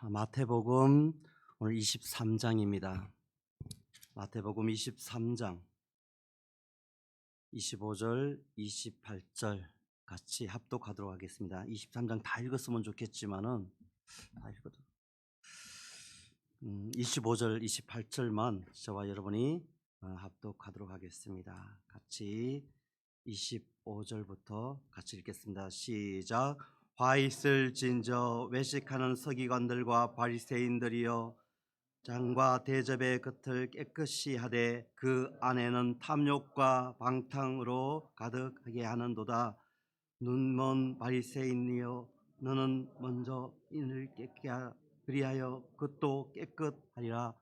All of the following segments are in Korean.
마태복음 오늘 23장입니다. 마태복음 23장 25절, 28절 같이 합독하도록 하겠습니다. 23장 다 읽었으면 좋겠지만은 다 읽어도 25절, 28절만 저와 여러분이 합독하도록 하겠습니다. 같이 25절부터 같이 읽겠습니다. 시작. 화 있을진저 외식하는 서기관들과 바리새인들이여, 장과 대접의 겉을 깨끗이 하되 그 안에는 탐욕과 방탕으로 가득하게 하는도다. 눈먼 바리새인이여, 너는 먼저 인을 깨끗게 그리하여 그것도 깨끗하리라.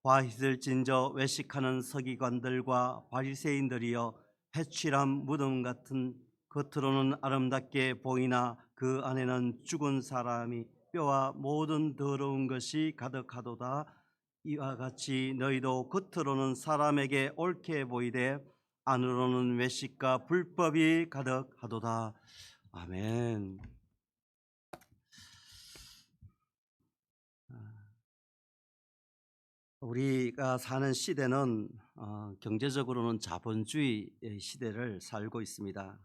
화 있을진저 외식하는 서기관들과 바리새인들이여, 해취람 무덤 같은 겉으로는 아름답게 보이나 그 안에는 죽은 사람이 뼈와 모든 더러운 것이 가득하도다. 이와 같이 너희도 겉으로는 사람에게 옳게 보이되 안으로는 외식과 불법이 가득하도다. 아멘. 우리가 사는 시대는 경제적으로는 자본주의 시대를 살고 있습니다.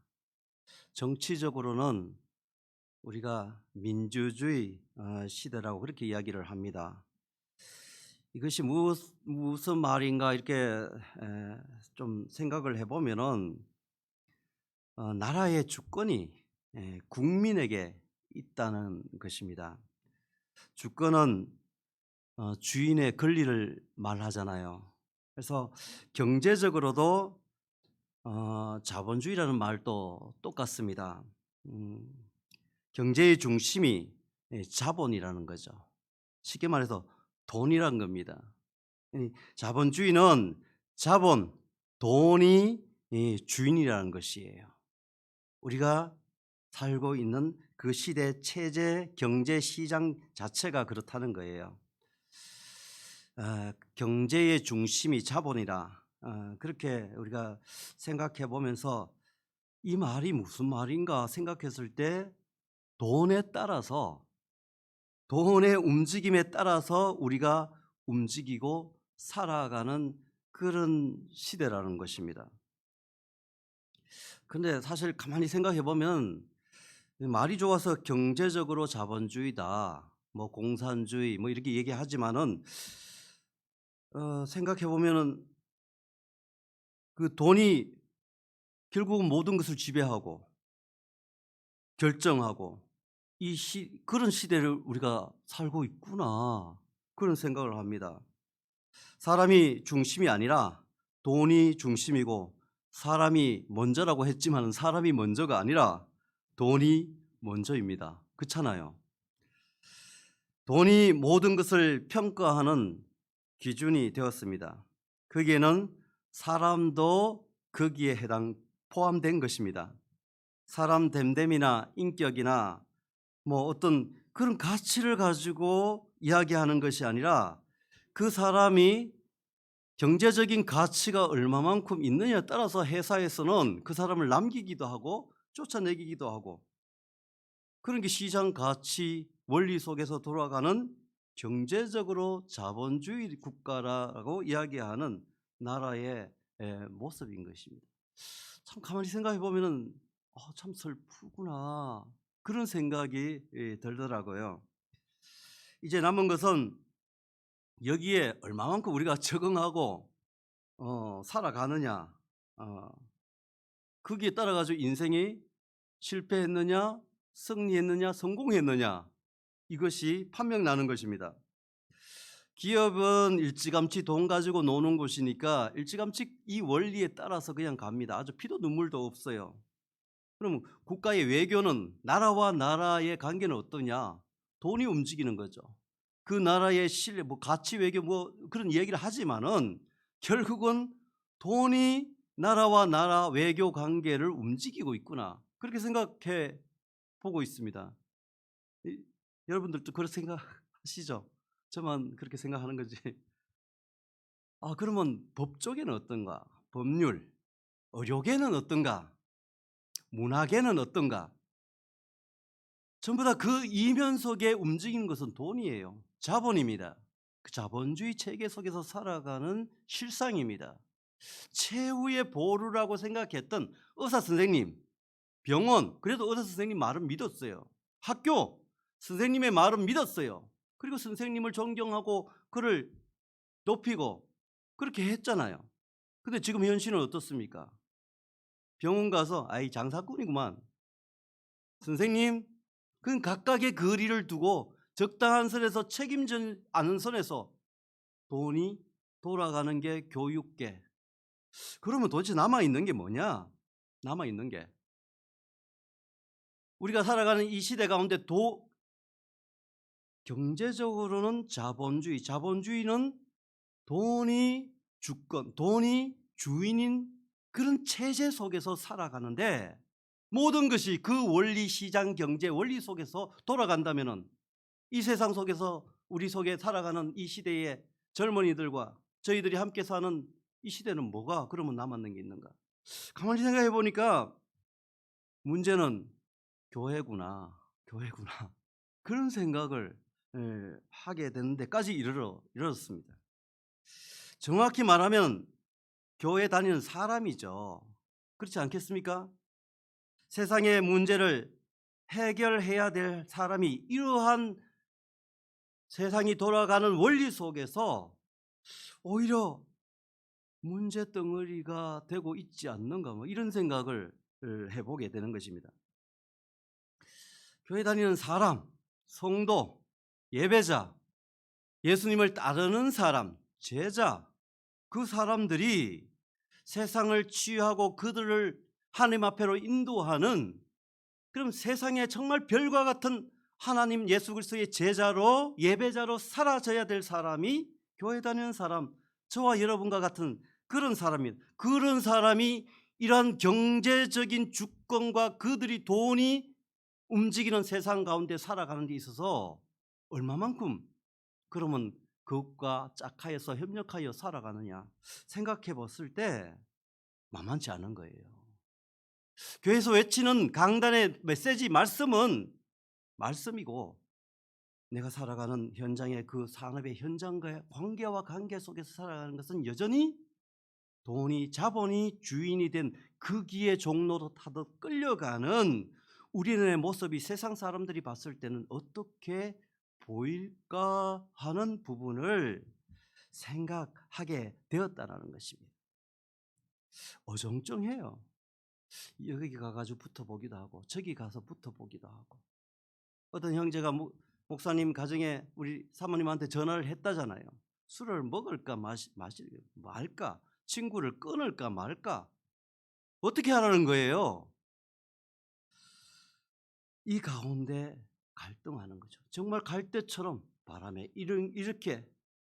정치적으로는 우리가 민주주의 시대라고 그렇게 이야기를 합니다. 이것이 무슨 말인가 이렇게 좀 생각을 해보면은 나라의 주권이 국민에게 있다는 것입니다. 주권은 주인의 권리를 말하잖아요. 그래서 경제적으로도 자본주의라는 말도 똑같습니다. 경제의 중심이 자본이라는 거죠. 쉽게 말해서 돈이란 겁니다. 자본주의는 자본, 돈이 주인이라는 것이에요. 우리가 살고 있는 그 시대 체제, 경제 시장 자체가 그렇다는 거예요. 경제의 중심이 자본이라 그렇게 우리가 생각해 보면서 이 말이 무슨 말인가 생각했을 때 돈에 따라서, 돈의 움직임에 따라서 우리가 움직이고 살아가는 그런 시대라는 것입니다. 그런데 사실 가만히 생각해 보면 말이 좋아서 경제적으로 자본주의다, 뭐 공산주의 뭐 이렇게 얘기하지만은 생각해 보면은 그 돈이 결국은 모든 것을 지배하고 결정하고 그런 시대를 우리가 살고 있구나, 그런 생각을 합니다. 사람이 중심이 아니라 돈이 중심이고, 사람이 먼저라고 했지만 사람이 먼저가 아니라 돈이 먼저입니다. 그렇잖아요. 돈이 모든 것을 평가하는 기준이 되었습니다. 거기에는 사람도 거기에 포함된 것입니다. 사람 됨됨이나 인격이나 뭐 어떤 그런 가치를 가지고 이야기하는 것이 아니라 그 사람이 경제적인 가치가 얼마만큼 있느냐에 따라서 회사에서는 그 사람을 남기기도 하고 쫓아내기도 하고, 그런 게 시장 가치 원리 속에서 돌아가는 경제적으로 자본주의 국가라고 이야기하는 나라의 모습인 것입니다. 참 가만히 생각해 보면은 참 슬프구나, 그런 생각이 들더라고요. 이제 남은 것은 여기에 얼마만큼 우리가 적응하고 살아가느냐, 거기에 따라 가지고 인생이 실패했느냐, 승리했느냐, 성공했느냐, 이것이 판명 나는 것입니다. 기업은 일찌감치 돈 가지고 노는 곳이니까 일찌감치 이 원리에 따라서 그냥 갑니다. 아주 피도 눈물도 없어요. 그럼 국가의 외교는, 나라와 나라의 관계는 어떠냐? 돈이 움직이는 거죠. 그 나라의 신뢰, 가치 외교 그런 얘기를 하지만은 결국은 돈이 나라와 나라 외교 관계를 움직이고 있구나, 그렇게 생각해 보고 있습니다. 여러분들도 그렇게 생각하시죠? 저만 그렇게 생각하는 거지. 그러면 법조계는 어떤가? 법률, 의료계는 어떤가? 문화계는 어떤가? 전부 다 그 이면 속에 움직이는 것은 돈이에요. 자본입니다. 그 자본주의 체계 속에서 살아가는 실상입니다. 최후의 보루라고 생각했던 의사 선생님, 병원, 그래도 의사 선생님 말은 믿었어요. 학교, 선생님의 말은 믿었어요. 그리고 선생님을 존경하고 그를 높이고 그렇게 했잖아요. 근데 지금 현실은 어떻습니까? 병원 가서 아이 장사꾼이구만. 선생님, 그건 각각의 거리를 두고 적당한 선에서 책임져 않은 선에서 돈이 돌아가는 게 교육계. 그러면 도대체 남아있는 게 뭐냐? 남아있는 게. 우리가 살아가는 이 시대 가운데 경제적으로는 자본주의, 자본주의는 돈이 주권, 돈이 주인인 그런 체제 속에서 살아가는데 모든 것이 그 원리, 시장 경제 원리 속에서 돌아간다면은 이 세상 속에서 우리 속에 살아가는 이 시대의 젊은이들과 저희들이 함께 사는 이 시대는 뭐가 그러면 남았는 게 있는가? 가만히 생각해 보니까 문제는 교회구나, 교회구나. 그런 생각을 하게 되는 데까지 이르렀습니다. 정확히 말하면 교회 다니는 사람이죠. 그렇지 않겠습니까? 세상의 문제를 해결해야 될 사람이 이러한 세상이 돌아가는 원리 속에서 오히려 문제덩어리가 되고 있지 않는가, 뭐 이런 생각을 해보게 되는 것입니다. 교회 다니는 사람, 성도, 예배자, 예수님을 따르는 사람, 제자, 그 사람들이 세상을 치유하고 그들을 하나님 앞으로 인도하는 그럼 세상에 정말 별과 같은 하나님 예수 그리스도의 제자로 예배자로 사라져야 될 사람이 교회 다니는 사람, 저와 여러분과 같은 그런 사람입니다. 그런 사람이 이러한 경제적인 주권과 그들이 돈이 움직이는 세상 가운데 살아가는 데 있어서 얼마만큼 그러면 그것과 짝하여서 협력하여 살아가느냐 생각해 봤을 때 만만치 않은 거예요. 교회에서 외치는 강단의 메시지 말씀은 말씀이고 내가 살아가는 현장의 그 산업의 현장과의 관계 속에서 살아가는 것은 여전히 돈이 자본이 주인이 된 그 기의 종로로 타듯 끌려가는 우리의 모습이 세상 사람들이 봤을 때는 어떻게 보일까 하는 부분을 생각하게 되었다는 것입니다. 어정쩡해요. 여기 가가지고 붙어보기도 하고 저기 가서 붙어보기도 하고 어떤 형제가 목사님 가정에 우리 사모님한테 전화를 했다잖아요. 술을 먹을까 말까 친구를 끊을까 말까 어떻게 하라는 거예요. 이 가운데 갈등하는 거죠. 정말 갈대처럼 바람에 이렇게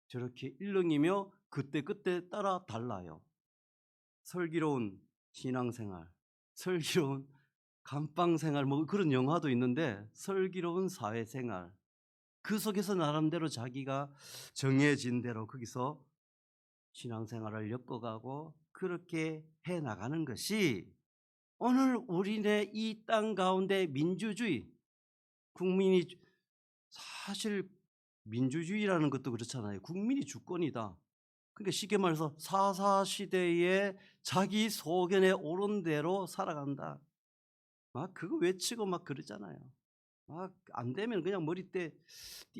저렇게 일렁이며 그때그때 따라 달라요. 슬기로운 신앙생활, 슬기로운 감방생활 뭐 그런 영화도 있는데 슬기로운 사회생활 그 속에서 나름대로 자기가 정해진 대로 거기서 신앙생활을 엮어가고 그렇게 해나가는 것이 오늘 우리네 이 땅 가운데 민주주의 국민이 사실 민주주의라는 것도 그렇잖아요. 국민이 주권이다. 그러니까 쉽게 말해서 사사시대에 자기 소견에 옳은 대로 살아간다. 막 그거 외치고 막 그러잖아요. 막 안 되면 그냥 머리띠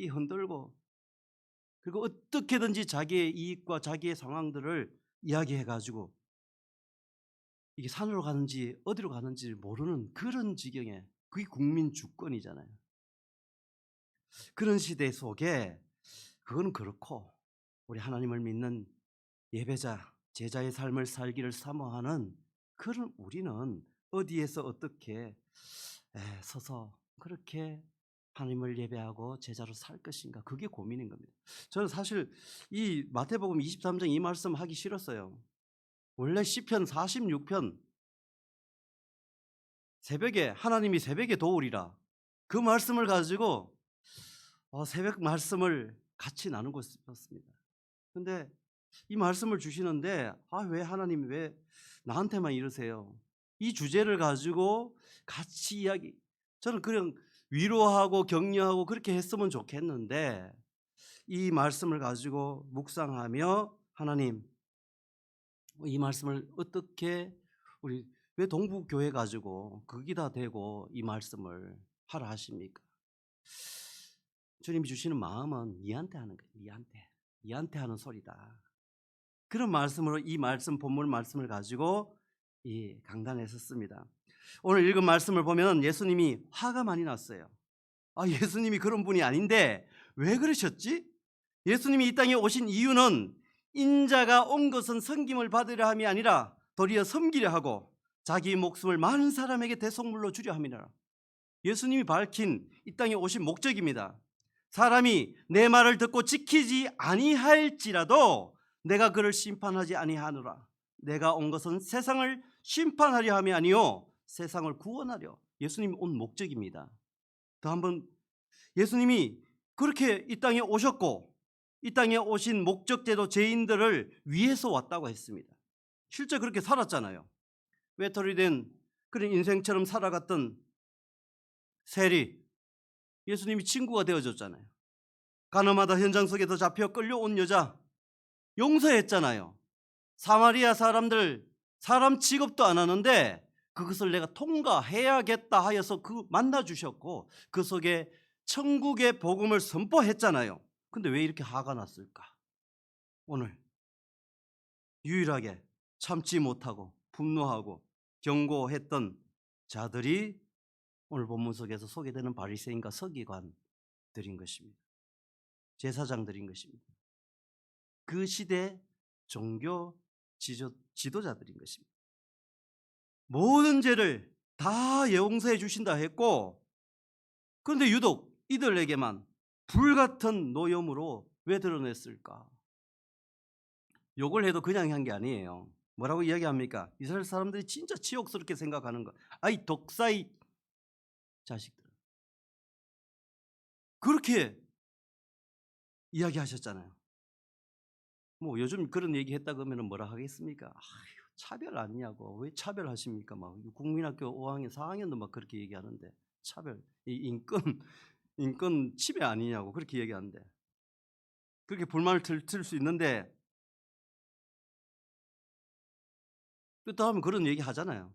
흔들고 그리고 어떻게든지 자기의 이익과 자기의 상황들을 이야기해 가지고 이게 산으로 가는지 어디로 가는지 모르는 그런 지경에 그게 국민 주권이잖아요. 그런 시대 속에 그건 그렇고 우리 하나님을 믿는 예배자, 제자의 삶을 살기를 사모하는 그런 우리는 어디에서 어떻게 서서 그렇게 하나님을 예배하고 제자로 살 것인가 그게 고민인 겁니다. 저는 사실 이 마태복음 23장 이 말씀 하기 싫었어요. 원래 시편 46편 새벽에 하나님이 새벽에 도우리라 그 말씀을 가지고 새벽 말씀을 같이 나누고 싶었습니다. 근데 이 말씀을 주시는데 왜 하나님 왜 나한테만 이러세요? 이 주제를 가지고 같이 저는 그냥 위로하고 격려하고 그렇게 했으면 좋겠는데 이 말씀을 가지고 묵상하며 하나님 이 말씀을 어떻게 우리 왜 동북교회 가지고 거기다 대고 이 말씀을 하라 하십니까? 주님이 주시는 마음은 니한테 하는 거예요. 니한테 하는 소리다. 그런 말씀으로 이 말씀 본문 말씀을 가지고 이 강단에 섰습니다. 오늘 읽은 말씀을 보면 예수님이 화가 많이 났어요. 예수님이 그런 분이 아닌데 왜 그러셨지? 예수님이 이 땅에 오신 이유는 인자가 온 것은 섬김을 받으려 함이 아니라 도리어 섬기려 하고 자기 목숨을 많은 사람에게 대속물로 주려 함이라. 예수님이 밝힌 이 땅에 오신 목적입니다. 사람이 내 말을 듣고 지키지 아니할지라도 내가 그를 심판하지 아니하노라. 내가 온 것은 세상을 심판하려 함이 아니요 세상을 구원하려. 예수님이 온 목적입니다. 더 한번 예수님이 그렇게 이 땅에 오셨고 이 땅에 오신 목적대로 죄인들을 위해서 왔다고 했습니다. 실제 그렇게 살았잖아요. 외톨이 된 그런 인생처럼 살아갔던 세리, 예수님이 친구가 되어줬잖아요. 가늠하다 현장 속에서 잡혀 끌려온 여자 용서했잖아요. 사마리아 사람들 사람 취급도 안 하는데 그것을 내가 통과해야겠다 하여서 만나 주셨고 그 속에 천국의 복음을 선포했잖아요. 근데 왜 이렇게 화가 났을까? 오늘 유일하게 참지 못하고 분노하고 경고했던 자들이 오늘 본문 속에서 소개되는 바리새인과 서기관들인 것입니다. 제사장들인 것입니다. 그 시대 종교 지도자들인 것입니다. 모든 죄를 다 용서해 주신다 했고 그런데 유독 이들에게만 불같은 노염으로 왜 드러냈을까? 욕을 해도 그냥 한 게 아니에요. 뭐라고 이야기합니까? 이스라엘 사람들이 진짜 치욕스럽게 생각하는 거. 아이 독사이 자식들. 그렇게 이야기하셨잖아요. 뭐 요즘 그런 얘기 했다 그러면 뭐라 하겠습니까? 차별 아니냐고. 왜 차별하십니까? 막 국민학교 5학년, 4학년도 막 그렇게 얘기하는데 차별, 인권 침해 아니냐고 그렇게 얘기하는데 그렇게 불만을 틀 수 있는데 그 다음에 그런 얘기 하잖아요.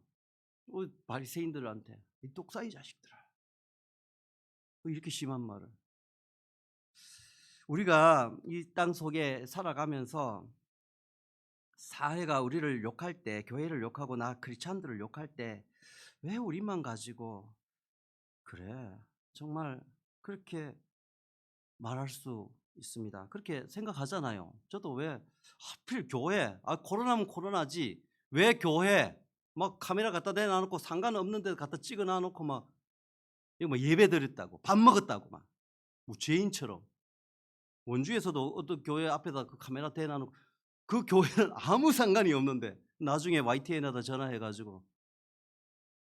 바리새인들한테 이 독사이 자식들아. 이렇게 심한 말을. 우리가 이 땅 속에 살아가면서 사회가 우리를 욕할 때, 교회를 욕하고 나 크리스찬들을 욕할 때 왜 우리만 가지고 그래 정말 그렇게 말할 수 있습니다. 그렇게 생각하잖아요. 저도 왜 하필 교회 코로나면 코로나지 왜 교회 막 카메라 갖다 대놔놓고 상관없는 데 갖다 찍어놔놓고 막 이거 뭐 예배 드렸다고 밥 먹었다고 막 뭐 죄인처럼 원주에서도 어떤 교회 앞에다 그 카메라 대놔놓고 그 교회는 아무 상관이 없는데 나중에 YTN에다 전화해가지고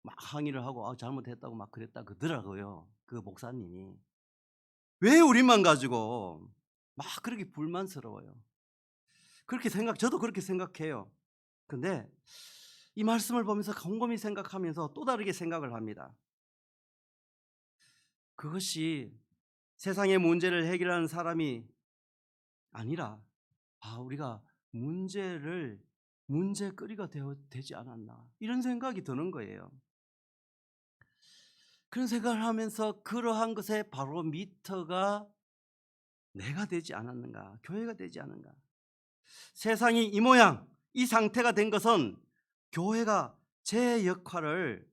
막 항의를 하고 잘못했다고 막 그랬다 그러더라고요. 그 목사님이. 왜 우리만 가지고 막 그렇게 불만스러워요. 저도 그렇게 생각해요. 근데 이 말씀을 보면서 곰곰이 생각하면서 또 다르게 생각을 합니다. 그것이 세상의 문제를 해결하는 사람이 아니라 우리가 문제거리가 되지 않았나 이런 생각이 드는 거예요. 그런 생각을 하면서 그러한 것에 바로 미터가 내가 되지 않았는가, 교회가 되지 않은가. 세상이 이 모양, 이 상태가 된 것은 교회가 제 역할을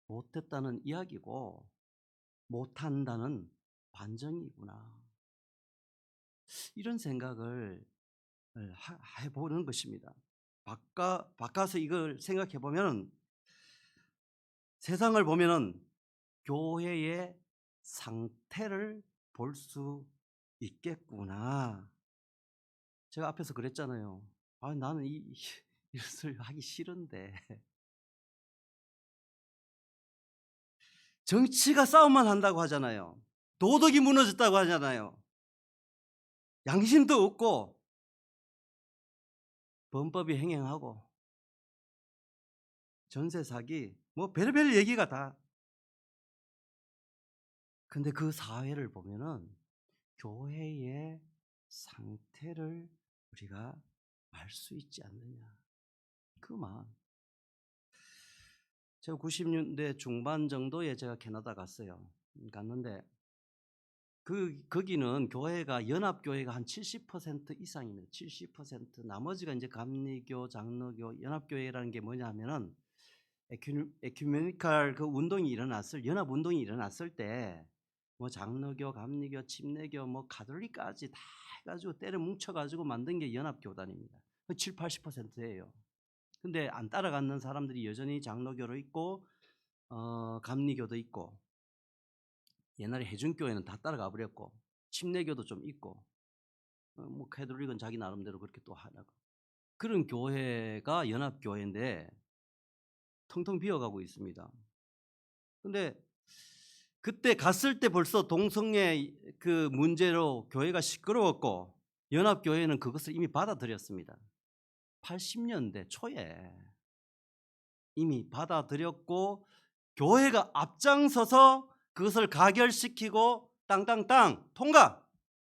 못했다는 이야기고 못한다는 반증이구나. 이런 생각을 해보는 것입니다. 바꿔서 이걸 생각해 보면 세상을 보면은 교회의 상태를 볼 수 있겠구나. 제가 앞에서 그랬잖아요. 나는 이것을 하기 싫은데. 정치가 싸움만 한다고 하잖아요. 도덕이 무너졌다고 하잖아요. 양심도 없고 범법이 행행하고 전세 사기 뭐 별의별 얘기가 다 근데 그 사회를 보면은 교회의 상태를 우리가 알 수 있지 않느냐. 그 마음. 제가 90년대 중반 정도에 제가 캐나다 갔어요. 갔는데 거기는 교회가 연합교회가 한 70% 이상입니다. 70%. 나머지가 이제 감리교, 장로교, 연합교회라는 게 뭐냐면은 에큐메니칼 그 운동이 일어났을 연합 운동이 일어났을 때 뭐 장로교, 감리교, 침례교, 뭐 가톨릭까지 다 해가지고 때려 뭉쳐가지고 만든 게 연합교단입니다. 7, 80%예요. 근데 안 따라가는 사람들이 여전히 장로교로 있고 감리교도 있고 옛날에 해준교회는 다 따라가 버렸고 침례교도 좀 있고 뭐 가톨릭은 자기 나름대로 그렇게 또 하다가 그런 교회가 연합교회인데 텅텅 비어가고 있습니다. 근데 그때 갔을 때 벌써 동성애 그 문제로 교회가 시끄러웠고 연합교회는 그것을 이미 받아들였습니다. 80년대 초에 이미 받아들였고 교회가 앞장서서 그것을 가결시키고 땅땅땅 통과.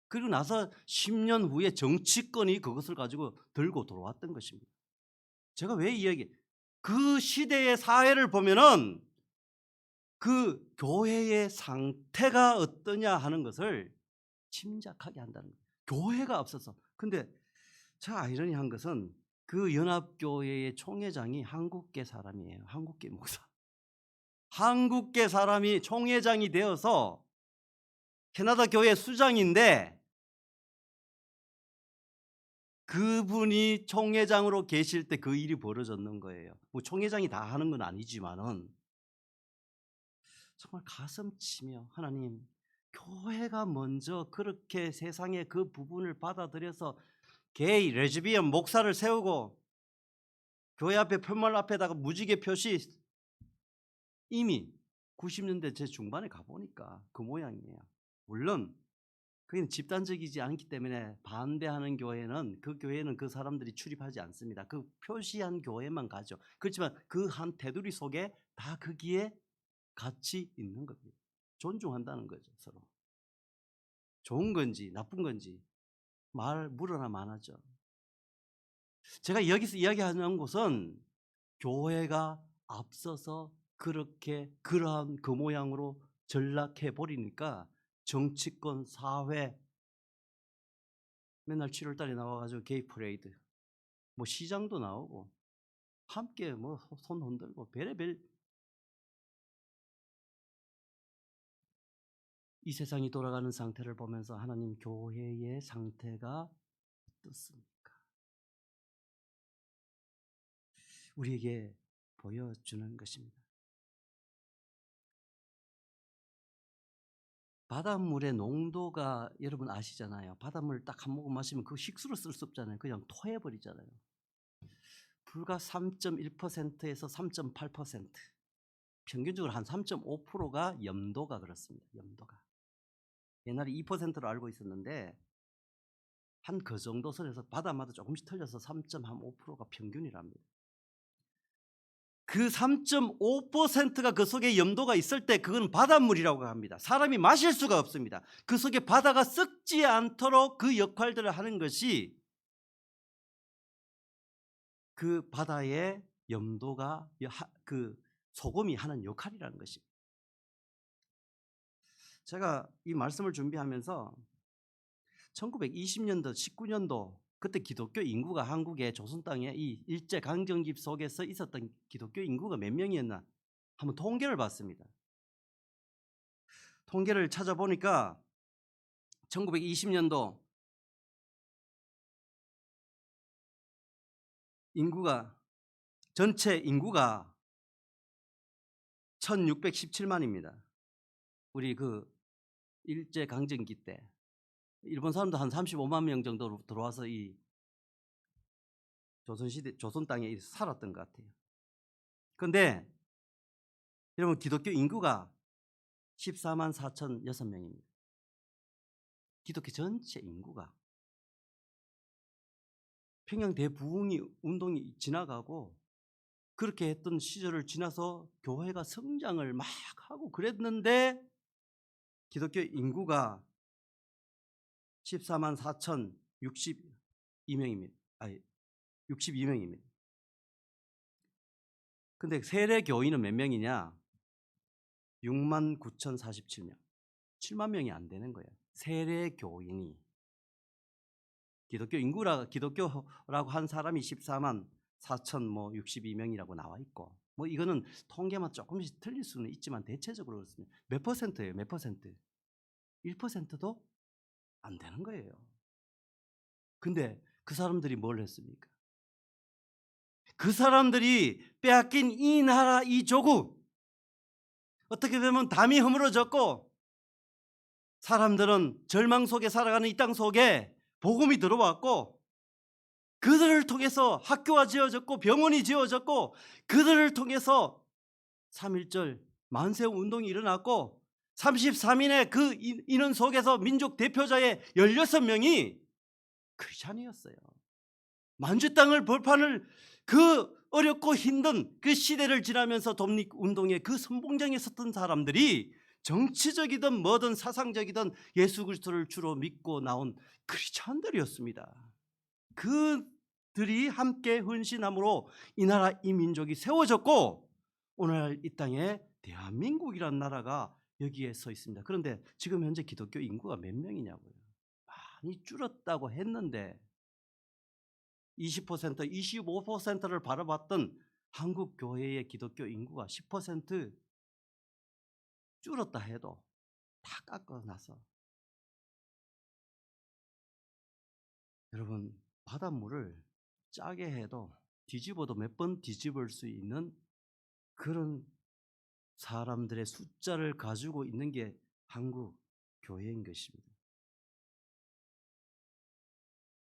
그리고 나서 10년 후에 정치권이 그것을 가지고 들고 돌아왔던 것입니다. 제가 왜 이야기? 그 시대의 사회를 보면은 그 교회의 상태가 어떠냐 하는 것을 짐작하게 한다는 거예요. 교회가 없어서. 근데 참 아이러니한 것은 그 연합교회의 총회장이 한국계 사람이에요. 한국계 목사. 한국계 사람이 총회장이 되어서 캐나다 교회 수장인데 그분이 총회장으로 계실 때 그 일이 벌어졌는 거예요. 뭐 총회장이 다 하는 건 아니지만은 정말 가슴 치며 하나님 교회가 먼저 그렇게 세상의 그 부분을 받아들여서 게이, 레즈비언 목사를 세우고 교회 앞에 편말 앞에다가 무지개 표시 이미 90년대 제 중반에 가보니까 그 모양이에요. 물론 그게 집단적이지 않기 때문에 반대하는 교회는 그 교회는 그 사람들이 출입하지 않습니다. 그 표시한 교회만 가죠. 그렇지만 그 한 테두리 속에 다 거기에 같이 있는 겁니다. 존중한다는 거죠, 서로. 좋은 건지 나쁜 건지 물어나 마나죠. 제가 여기서 이야기하는 것은 교회가 앞서서 그렇게 그러한 그 모양으로 전락해 버리니까 정치권, 사회 맨날 7월 달에 나와가지고 게이 프레이드 뭐 시장도 나오고 함께 뭐 손 흔들고 별의별 이 세상이 돌아가는 상태를 보면서 하나님 교회의 상태가 어떻습니까? 우리에게 보여주는 것입니다. 바닷물의 농도가 여러분 아시잖아요. 바닷물 딱 한 모금 마시면 그 식수로 쓸 수 없잖아요. 그냥 토해버리잖아요. 불과 3.1%에서 3.8%, 평균적으로 한 3.5%가 염도가 그렇습니다. 염도가. 옛날에 2%로 알고 있었는데 한 그 정도 선에서 바다마다 조금씩 틀려서 3.5%가 평균이랍니다. 그 3.5%가 그 속에 염도가 있을 때 그건 바닷물이라고 합니다. 사람이 마실 수가 없습니다. 그 속에 바다가 썩지 않도록 그 역할들을 하는 것이 그 바다의 염도가 그 소금이 하는 역할이라는 것입니다. 제가 이 말씀을 준비하면서 1920년도, 19년도 그때 기독교 인구가 한국의 조선 땅에 이 일제 강점기 속에서 있었던 기독교 인구가 몇 명이었나 한번 통계를 봤습니다. 통계를 찾아보니까 1920년도 인구가 전체 인구가 1617만입니다. 우리 그 일제 강점기 때 일본 사람도 한 35만 명 정도 들어와서 이 조선시대 조선 땅에 살았던 것 같아요. 그런데 여러분 기독교 인구가 14만 4,006명입니다. 기독교 전체 인구가 평양 대부흥이 운동이 지나가고 그렇게 했던 시절을 지나서 교회가 성장을 막 하고 그랬는데 기독교 인구가 14만 4,062명입니다. 아니 62명입니다. 근데 세례 교인은 몇 명이냐? 6만 9,047명. 7만 명이 안 되는 거예요. 세례 교인이. 기독교라고 한 사람이 14만 4,062명이라고 나와 있고, 뭐 이거는 통계만 조금씩 틀릴 수는 있지만 대체적으로 그렇습니다. 몇 퍼센트예요? 몇 퍼센트? 1%도 안 되는 거예요. 근데 그 사람들이 뭘 했습니까? 그 사람들이 빼앗긴 이 나라, 이 조국, 어떻게 보면 담이 허물어졌고 사람들은 절망 속에 살아가는 이 땅 속에 복음이 들어왔고, 그들을 통해서 학교가 지어졌고 병원이 지어졌고, 그들을 통해서 3.1절 만세운 운동이 일어났고, 33인의 그 인원 속에서 민족 대표자의 16명이 크리스찬이었어요. 만주 땅을 벌판을, 그 어렵고 힘든 그 시대를 지나면서 독립운동의 그 선봉장에 섰던 사람들이 정치적이든 뭐든 사상적이든 예수 그리스도를 주로 믿고 나온 크리스찬들이었습니다. 그들이 함께 헌신함으로 이 나라 이 민족이 세워졌고, 오늘날 이 땅에 대한민국이라는 나라가 여기에 서 있습니다. 그런데 지금 현재 기독교 인구가 몇 명이냐고요. 많이 줄었다고 했는데 20%, 25%를 바라봤던 한국 교회의 기독교 인구가 10% 줄었다 해도 다 깎아놔서, 여러분, 바닷물을 짜게 해도 뒤집어도 몇 번 뒤집을 수 있는 그런 사람들의 숫자를 가지고 있는 게 한국 교회인 것입니다.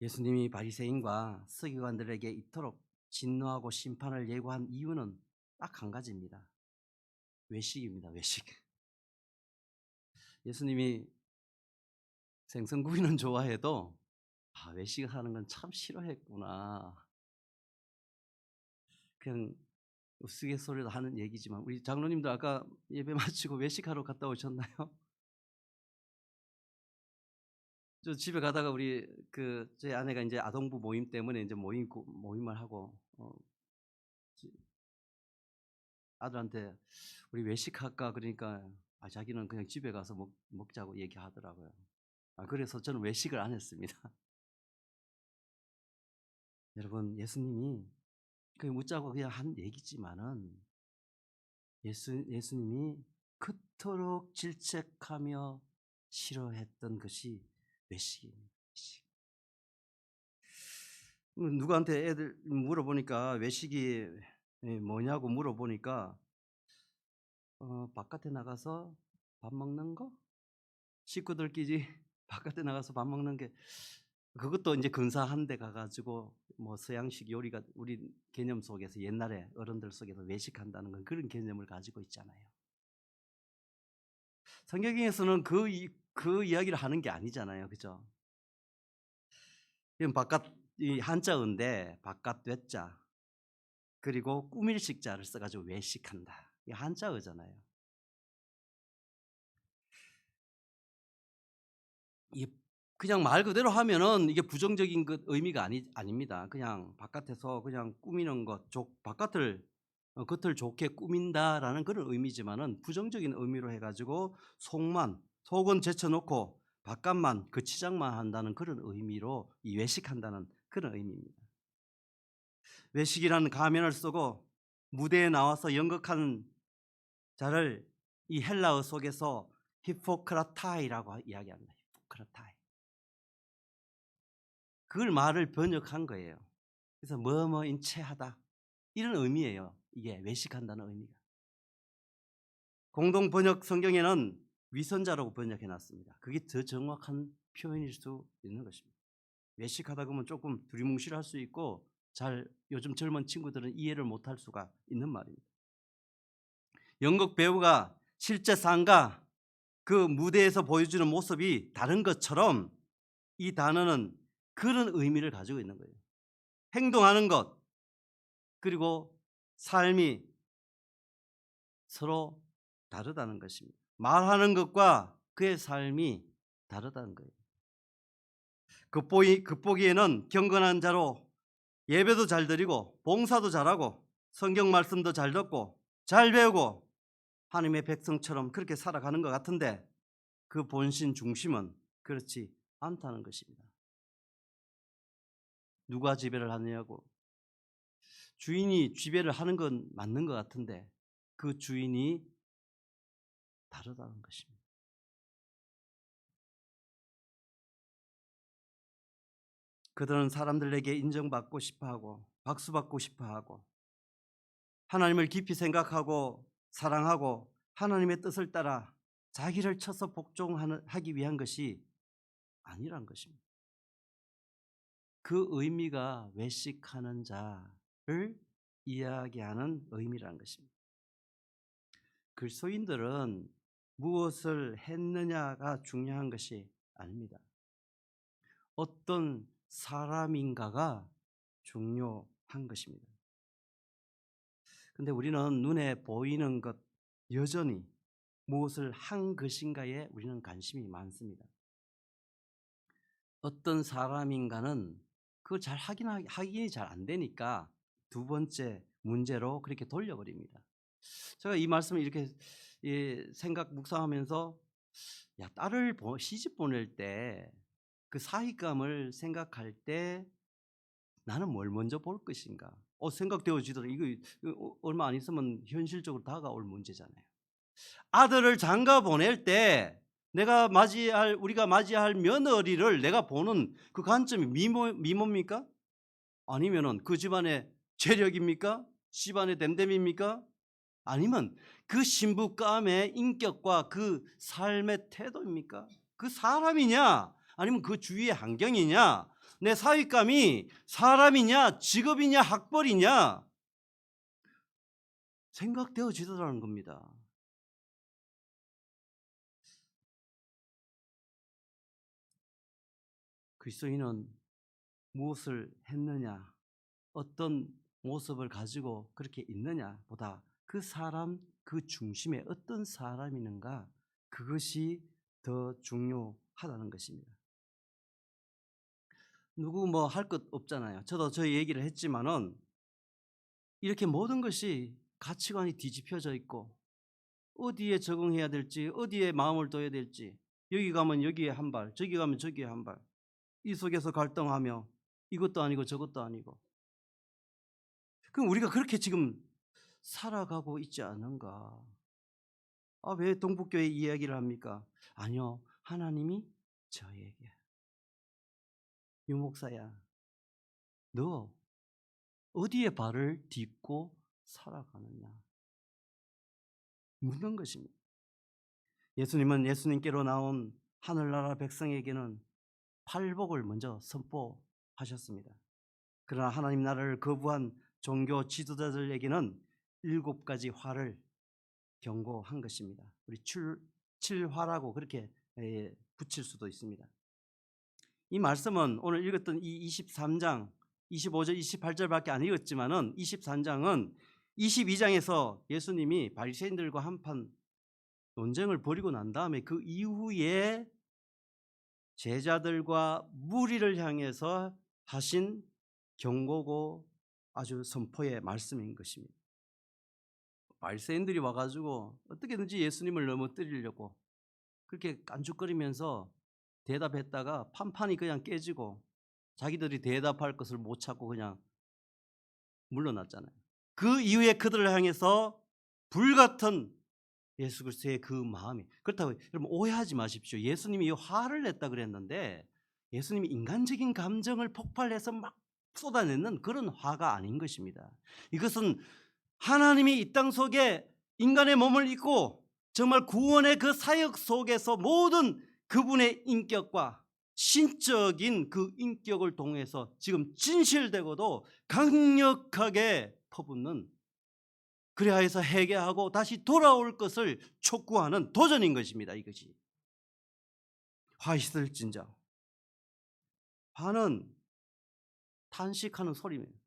예수님이 바리새인과 서기관들에게 이토록 진노하고 심판을 예고한 이유는 딱 한 가지입니다. 외식입니다. 외식. 예수님이 생선구이는 좋아해도 외식하는 건 참 싫어했구나. 그냥 우스갯소리로 하는 얘기지만, 우리 장로님도 아까 예배 마치고 외식하러 갔다 오셨나요? 저 집에 가다가 제 아내가 이제 아동부 모임 때문에 이제 모임을 하고 아들한테 우리 외식할까 그러니까 자기는 그냥 집에 가서 먹자고 얘기하더라고요. 그래서 저는 외식을 안 했습니다. 여러분, 예수님이 묻자고 그냥 한 얘기지만은 예수님이 그토록 질책하며 싫어했던 것이 외식입니다. 외식. 누구한테 애들 물어보니까 외식이 뭐냐고 물어보니까 바깥에 나가서 밥 먹는 거? 식구들끼리 바깥에 나가서 밥 먹는 게, 그것도 이제 근사한 데 가가지고 뭐 서양식 요리가 우리 개념 속에서, 옛날에 어른들 속에서 외식한다는 건 그런 개념을 가지고 있잖아요. 성경에서는 그 이야기를 하는 게 아니잖아요. 그죠? 이 한자어인데 바깥 외자 그리고 꾸밀식자를 써가지고 외식한다. 이 한자어잖아요. 그냥 말 그대로 하면은 이게 부정적인 의미가 아닙니다. 그냥 바깥에서 그냥 꾸미는 것, 바깥을 겉을 좋게 꾸민다라는 그런 의미지만은, 부정적인 의미로 해가지고 속은 제쳐놓고 바깥만 치장만 한다는 그런 의미로 이 외식한다는 그런 의미입니다. 외식이라는 가면을 쓰고 무대에 나와서 연극한 자를 이 헬라어 속에서 히포크라타이라고 이야기합니다. 히포크라타이. 그걸 말을 번역한 거예요. 그래서 뭐뭐인 체하다, 이런 의미예요. 이게 외식한다는 의미가. 공동 번역 성경에는 위선자라고 번역해 놨습니다. 그게 더 정확한 표현일 수 있는 것입니다. 외식하다 그러면 조금 두리뭉실할 수 있고 요즘 젊은 친구들은 이해를 못할 수가 있는 말입니다. 연극 배우가 실제 상과 그 무대에서 보여주는 모습이 다른 것처럼 이 단어는 그런 의미를 가지고 있는 거예요. 행동하는 것 그리고 삶이 서로 다르다는 것입니다. 말하는 것과 그의 삶이 다르다는 거예요. 겉보기에는 경건한 자로 예배도 잘 드리고 봉사도 잘하고 성경 말씀도 잘 듣고 잘 배우고 하나님의 백성처럼 그렇게 살아가는 것 같은데 그 본신 중심은 그렇지 않다는 것입니다. 누가 지배를 하느냐고. 주인이 지배를 하는 건 맞는 것 같은데 그 주인이 다르다는 것입니다. 그들은 사람들에게 인정받고 싶어하고 박수받고 싶어하고 하나님을 깊이 생각하고 사랑하고 하나님의 뜻을 따라 자기를 쳐서 복종하기 위한 것이 아니란 것입니다. 그 의미가 외식하는 자를 이야기하는 의미라는 것입니다. 그리스도인들은 무엇을 했느냐가 중요한 것이 아닙니다. 어떤 사람인가가 중요한 것입니다. 근데 우리는 눈에 보이는 것, 여전히 무엇을 한 것인가에 우리는 관심이 많습니다. 어떤 사람인가는 그걸 잘 확인이 잘 안 되니까 두 번째 문제로 그렇게 돌려버립니다. 제가 이 말씀을 이렇게 생각 묵상하면서 딸을 시집 보낼 때 그 사윗감을 생각할 때 나는 뭘 먼저 볼 것인가? 생각되어지더라고요. 이거 얼마 안 있으면 현실적으로 다가올 문제잖아요. 아들을 장가 보낼 때 우리가 맞이할 며느리를 내가 보는 그 관점이 미모입니까? 아니면은 그 집안의 재력입니까? 집안의 댐댐입니까? 아니면 그 신부감의 인격과 그 삶의 태도입니까? 그 사람이냐? 아니면 그 주위의 환경이냐? 내 사윗감이 사람이냐? 직업이냐? 학벌이냐? 생각되어지더라는 겁니다. 그리스도인은 무엇을 했느냐, 어떤 모습을 가지고 그렇게 있느냐보다 그 사람 그 중심에 어떤 사람이는가, 그것이 더 중요하다는 것입니다. 누구 뭐 할 것 없잖아요. 저도 저 얘기를 했지만은 이렇게 모든 것이 가치관이 뒤집혀져 있고 어디에 적응해야 될지, 어디에 마음을 둬야 될지, 여기 가면 여기에 한 발, 저기 가면 저기에 한 발, 이 속에서 갈등하며 이것도 아니고 저것도 아니고. 그럼 우리가 그렇게 지금 살아가고 있지 않은가? 왜 동북교회 이야기를 합니까? 아니요, 하나님이 저에게, 유 목사야, 너 어디에 발을 딛고 살아가느냐 묻는 것입니다. 예수님은 예수님께로 나온 하늘나라 백성에게는 팔복을 먼저 선포하셨습니다. 그러나 하나님 나라를 거부한 종교 지도자들에게는 7가지 화를 경고한 것입니다. 우리 7화라고 그렇게 붙일 수도 있습니다. 이 말씀은 오늘 읽었던 이 23장 25절 28절밖에 안 읽었지만은 23장은 22장에서 예수님이 바리새인들과 한판 논쟁을 벌이고 난 다음에 그 이후에 제자들과 무리를 향해서 하신 경고고 아주 선포의 말씀인 것입니다. 바리새인들이 와가지고 어떻게든지 예수님을 넘어뜨리려고 그렇게 깐죽거리면서 대답했다가 판판이 그냥 깨지고 자기들이 대답할 것을 못 찾고 그냥 물러났잖아요. 그 이후에 그들을 향해서 불같은 예수 그리스도의 그 마음이, 그렇다고 여러분 오해하지 마십시오. 예수님이 화를 냈다 그랬는데 예수님이 인간적인 감정을 폭발해서 막 쏟아내는 그런 화가 아닌 것입니다. 이것은 하나님이 이 땅 속에 인간의 몸을 입고 정말 구원의 그 사역 속에서 모든 그분의 인격과 신적인 그 인격을 통해서 지금 진실되고도 강력하게 퍼붓는, 그리하여서 회개하고 다시 돌아올 것을 촉구하는 도전인 것입니다. 이것이 화 있을진저. 화는 탄식하는 소리입니다.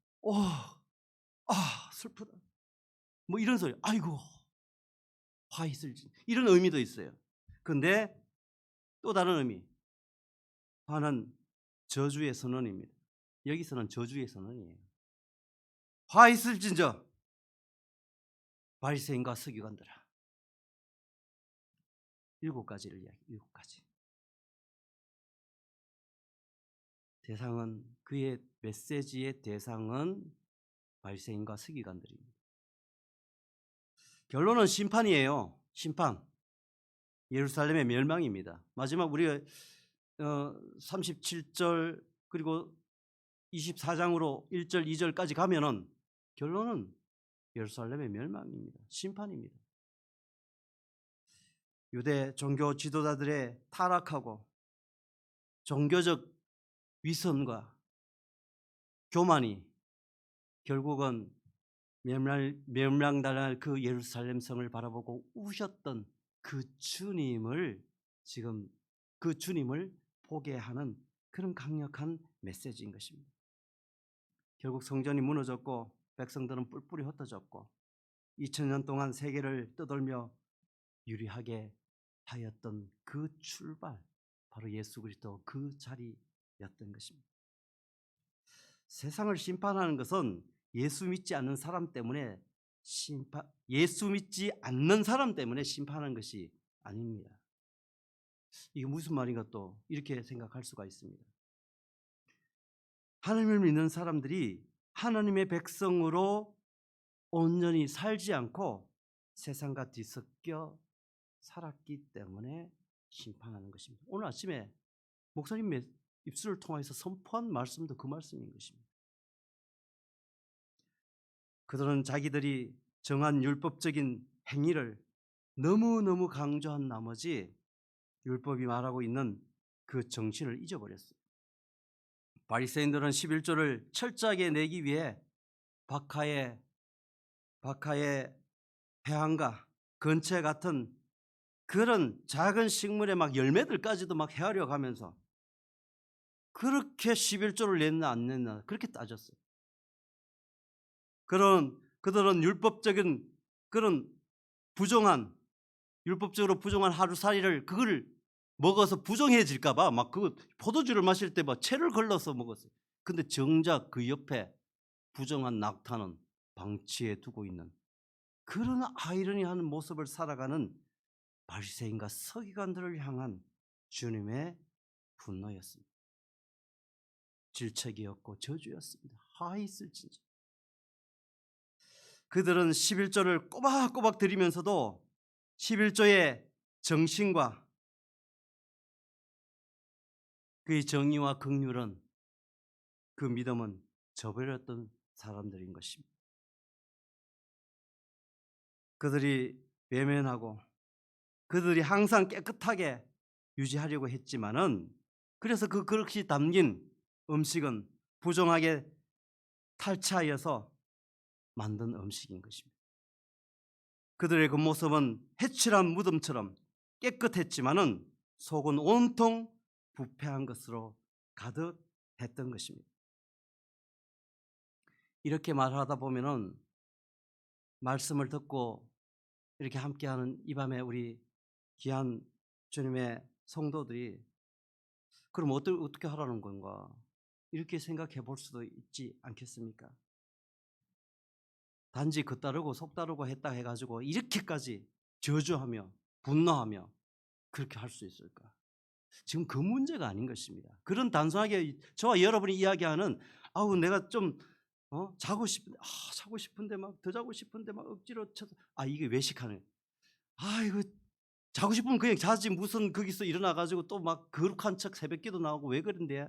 슬프다. 뭐 이런 소리. 아이고, 화 있을진, 이런 의미도 있어요. 그런데 또 다른 의미, 화는 저주의 선언입니다. 여기서는 저주의 선언이에요. 화 있을진저 바리새인과 서기관들아. 7가지를 이야기. 7가지. 대상은, 그의 메시지의 대상은 바리새인과 서기관들입니다. 결론은 심판이에요. 심판. 예루살렘의 멸망입니다. 마지막 우리가 37절 그리고 24장으로 1절 2절까지 가면은 결론은 예루살렘의 멸망입니다. 심판입니다. 유대 종교 지도자들의 타락하고 종교적 위선과 교만이 결국은 멸망당할 그 예루살렘 성을 바라보고 우셨던 그 주님을 지금 그 주님을 보게 하는 그런 강력한 메시지인 것입니다. 결국 성전이 무너졌고 백성들은 뿔뿔이 흩어졌고 2000년 동안 세계를 떠돌며 유리하게 하였던 그 출발, 바로 예수 그리스도 그 자리였던 것입니다. 세상을 심판하는 것은 예수 믿지 않는 사람 때문에 예수 믿지 않는 사람 때문에 심판하는 것이 아닙니다. 이게 무슨 말인가 또 이렇게 생각할 수가 있습니다. 하나님을 믿는 사람들이 하나님의 백성으로 온전히 살지 않고 세상과 뒤섞여 살았기 때문에 심판하는 것입니다. 오늘 아침에 목사님의 입술을 통해서 선포한 말씀도 그 말씀인 것입니다. 그들은 자기들이 정한 율법적인 행위를 너무너무 강조한 나머지 율법이 말하고 있는 그 정신을 잊어버렸어요. 바리새인들은 11조를 철저하게 내기 위해 박하의 해안과 근처 같은 그런 작은 식물의 막 열매들까지도 막 헤아려 가면서 그렇게 11조를 냈나 안 냈나 그렇게 따졌어요. 그들은 율법적인 그런 율법적으로 부정한 하루살이를 그걸 먹어서 부정해질까 봐 막 그 포도주를 마실 때 막 채를 걸러서 먹었어요. 근데 정작 그 옆에 부정한 낙타는 방치해 두고 있는 그런 아이러니한 모습을 살아가는 바리새인과 서기관들을 향한 주님의 분노였습니다. 질책이었고 저주였습니다. 하 있을진저. 그들은 11조를 꼬박꼬박 드리면서도 11조의 정신과 그의 정의와 긍휼은 그 믿음은 저버렸던 사람들인 것입니다. 그들이 외면하고 그들이 항상 깨끗하게 유지하려고 했지만은 그래서 그 그릇이 담긴 음식은 부정하게 탈취하여서 만든 음식인 것입니다. 그들의 그 모습은 해칠한 무덤처럼 깨끗했지만은 속은 온통 부패한 것으로 가득했던 것입니다. 이렇게 말하다 보면은 말씀을 듣고 이렇게 함께하는 이 밤에 우리 귀한 주님의 성도들이 그럼 어떻게 하라는 건가 이렇게 생각해 볼 수도 있지 않겠습니까? 단지 겉다르고 속다르고 했다 해가지고 이렇게까지 저주하며 분노하며 그렇게 할 수 있을까? 지금 그 문제가 아닌 것입니다. 그런 단순하게 저와 여러분이 이야기하는 아우 내가 좀 자고 싶은데 막 더 자고 싶은데 막 억지로 쳐서 이게 외식하는 이거 자고 싶으면 그냥 자지 무슨 거기서 일어나 가지고 또 막 거룩한 척 새벽기도 나오고 왜 그런데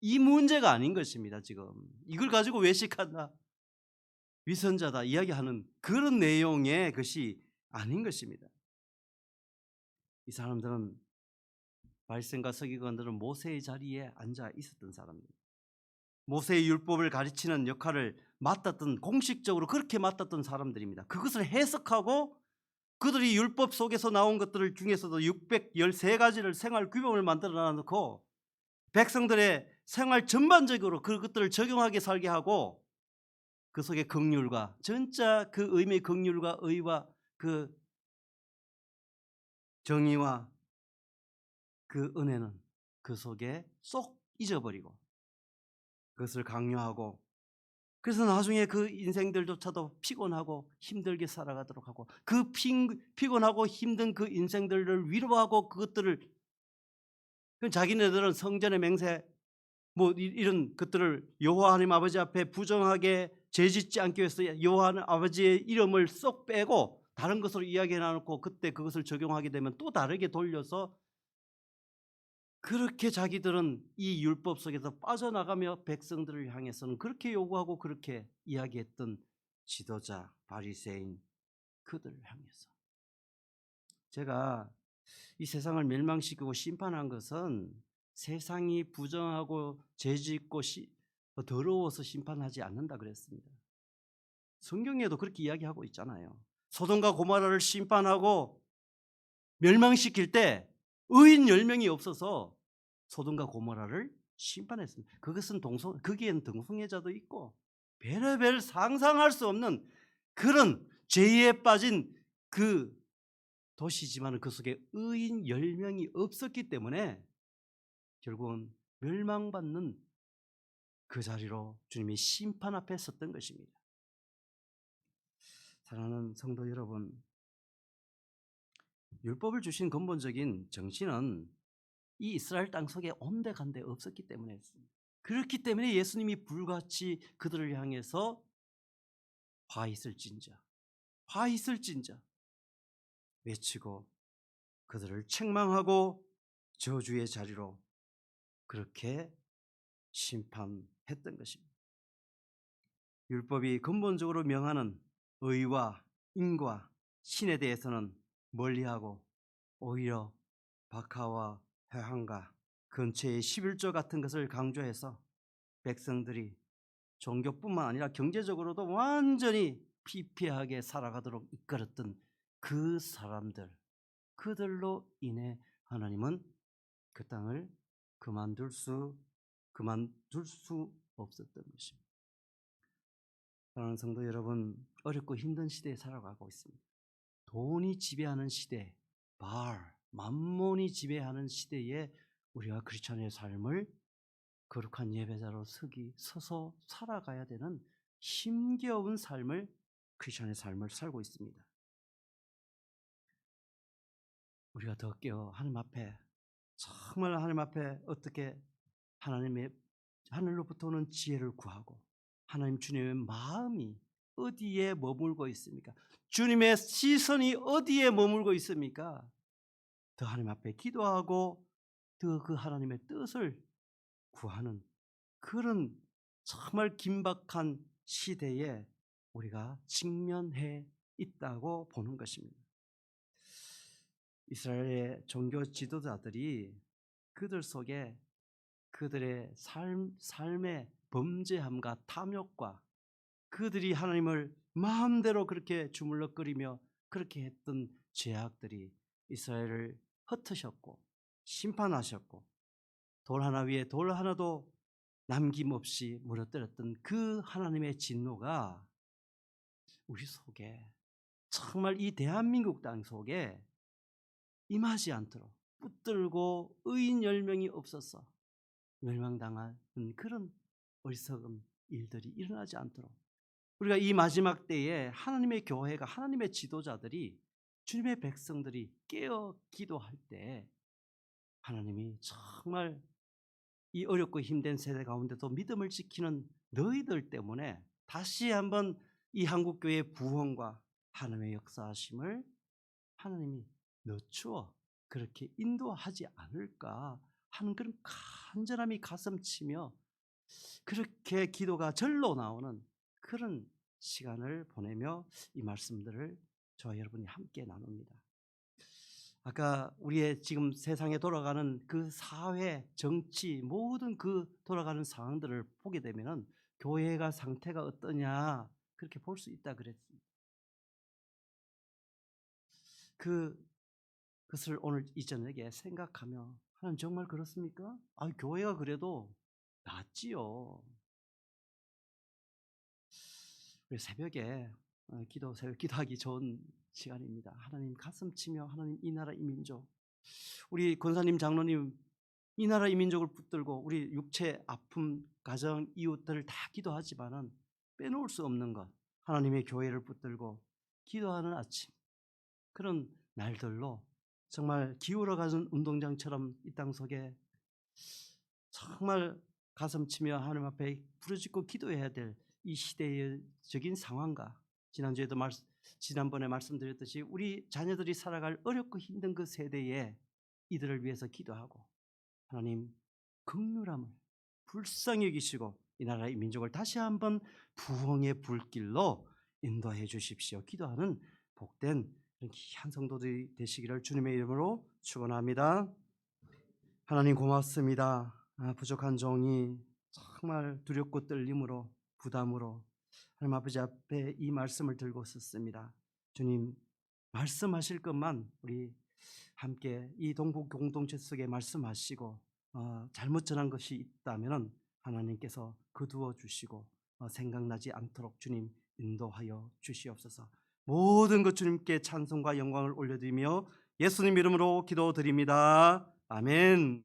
이 문제가 아닌 것입니다. 지금 이걸 가지고 외식한다 위선자다 이야기하는 그런 내용의 것이 아닌 것입니다. 이 사람들은 바리새인과 서기관들은 모세의 자리에 앉아 있었던 사람들, 모세의 율법을 가르치는 역할을 맡았던 공식적으로 그렇게 맡았던 사람들입니다. 그것을 해석하고 그들이 율법 속에서 나온 것들 중에서도 613가지를 생활 규범을 만들어 놓고 백성들의 생활 전반적으로 그것들을 적용하게 살게 하고 그 속에 긍휼과 진짜 그 의미의 긍휼과 의와 그 정의와 그 은혜는 그 속에 쏙 잊어버리고 그것을 강요하고, 그래서 나중에 그 인생들조차도 피곤하고 힘들게 살아가도록 하고, 그 피곤하고 힘든 그 인생들을 위로하고 그것들을, 자기네들은 성전의 맹세 뭐 이런 것들을 여호와 하나님 아버지 앞에 부정하게 죄짓지 않기 위해서 여호와 하나님 아버지의 이름을 쏙 빼고 다른 것으로 이야기해 놔놓고, 그때 그것을 적용하게 되면 또 다르게 돌려서 그렇게 자기들은 이 율법 속에서 빠져나가며 백성들을 향해서는 그렇게 요구하고 그렇게 이야기했던 지도자 바리새인 그들을 향해서, 제가 이 세상을 멸망시키고 심판한 것은 세상이 부정하고 죄짓고 더러워서 심판하지 않는다 그랬습니다. 성경에도 그렇게 이야기하고 있잖아요. 소돔과 고모라를 심판하고 멸망시킬 때 의인 10명이 없어서 소돔과 고모라를 심판했습니다. 그것은 거기에는 동성애자도 있고 별의별 상상할 수 없는 그런 죄에 빠진 그 도시지만 그 속에 의인 10명이 없었기 때문에 결국은 멸망받는 그 자리로 주님이 심판 앞에 섰던 것입니다. 사랑하는 성도 여러분, 율법을 주신 근본적인 정신은 이 이스라엘 땅 속에 온데간데 없었기 때문에 했습니다. 그렇기 때문에 예수님이 불같이 그들을 향해서 화 있을진자 외치고 그들을 책망하고 저주의 자리로 그렇게 심판했던 것입니다. 율법이 근본적으로 명하는 의와 인과 신에 대해서는 멀리하고 오히려 박하와 회항과 근처의 11조 같은 것을 강조해서 백성들이 종교뿐만 아니라 경제적으로도 완전히 피폐하게 살아가도록 이끌었던 그 사람들, 그들로 인해 하나님은 그 땅을 그만둘 수 없었던 것입니다. 사랑하는 성도 여러분, 어렵고 힘든 시대에 살아가고 있습니다. 돈이 지배하는 시대, 만몬이 지배하는 시대에 우리가 크리스찬의 삶을 거룩한 예배자로 서서 살아가야 되는 힘겨운 삶을, 크리스찬의 삶을 살고 있습니다. 우리가 더 깨어 하나님 앞에, 정말 하나님 앞에 어떻게 하늘로부터 오는 지혜를 구하고, 하나님 주님의 마음이 어디에 머물고 있습니까? 주님의 시선이 어디에 머물고 있습니까? 더 하나님 앞에 기도하고 더 그 하나님의 뜻을 구하는 그런 정말 긴박한 시대에 우리가 직면해 있다고 보는 것입니다. 이스라엘의 종교 지도자들이 그들 속에 그들의 삶의 범죄함과 탐욕과 그들이 하나님을 마음대로 그렇게 주물럭거리며 그렇게 했던 죄악들이 이스라엘을 흩으셨고 심판하셨고, 돌 하나 위에 돌 하나도 남김없이 무너뜨렸던 그 하나님의 진노가 우리 속에, 정말 이 대한민국 땅 속에 임하지 않도록 붙들고 의인 10명이 없어서 멸망당하는 그런 어리석은 일들이 일어나지 않도록, 우리가 이 마지막 때에 하나님의 교회가, 하나님의 지도자들이, 주님의 백성들이 깨어 기도할 때 하나님이 정말 이 어렵고 힘든 세대 가운데도 믿음을 지키는 너희들 때문에 다시 한번 이 한국교회의 부흥과 하나님의 역사하심을 하나님이 늦추어 그렇게 인도하지 않을까 하는 그런 간절함이 가슴치며, 그렇게 기도가 절로 나오는 그런 시간을 보내며 이 말씀들을 저와 여러분이 함께 나눕니다. 아까 우리의 지금 세상에 돌아가는 그 사회, 정치, 모든 그 돌아가는 상황들을 보게 되면은 교회가 상태가 어떠냐 그렇게 볼 수 있다 그랬습니다. 그것을 오늘 이 저녁에 생각하며, 하나님 정말 그렇습니까? 교회가 그래도 낫지요. 우리 새벽에 새벽 기도하기 좋은 시간입니다. 하나님 가슴 치며, 하나님 이 나라 이 민족 우리 권사님, 장로님 이 나라 이 민족을 붙들고 우리 육체 아픔, 가정, 이웃들을 다 기도하지만은 빼놓을 수 없는 것, 하나님의 교회를 붙들고 기도하는 아침, 그런 날들로 정말 기울어가는 운동장처럼 이 땅 속에 정말 가슴치며 하나님 앞에 부르짖고 기도해야 될 이 시대적인 상황과 지난번에 말씀드렸듯이 우리 자녀들이 살아갈 어렵고 힘든 그 세대에 이들을 위해서 기도하고, 하나님 긍휼함을 불쌍히 여기시고 이 나라의 민족을 다시 한번 부흥의 불길로 인도해 주십시오. 기도하는 복된 그런 귀한 성도들이 되시기를 주님의 이름으로 축원합니다. 하나님 고맙습니다. 부족한 종이 정말 두렵고 떨림으로 부담으로 하나님 아버지 앞에 이 말씀을 들고 섰습니다. 주님, 말씀하실 것만 우리 함께 이 동북 공동체 속에 말씀하시고 잘못 전한 것이 있다면 하나님께서 거두어 주시고 생각나지 않도록 주님 인도하여 주시옵소서. 모든 것 주님께 찬송과 영광을 올려드리며 예수님 이름으로 기도드립니다. 아멘.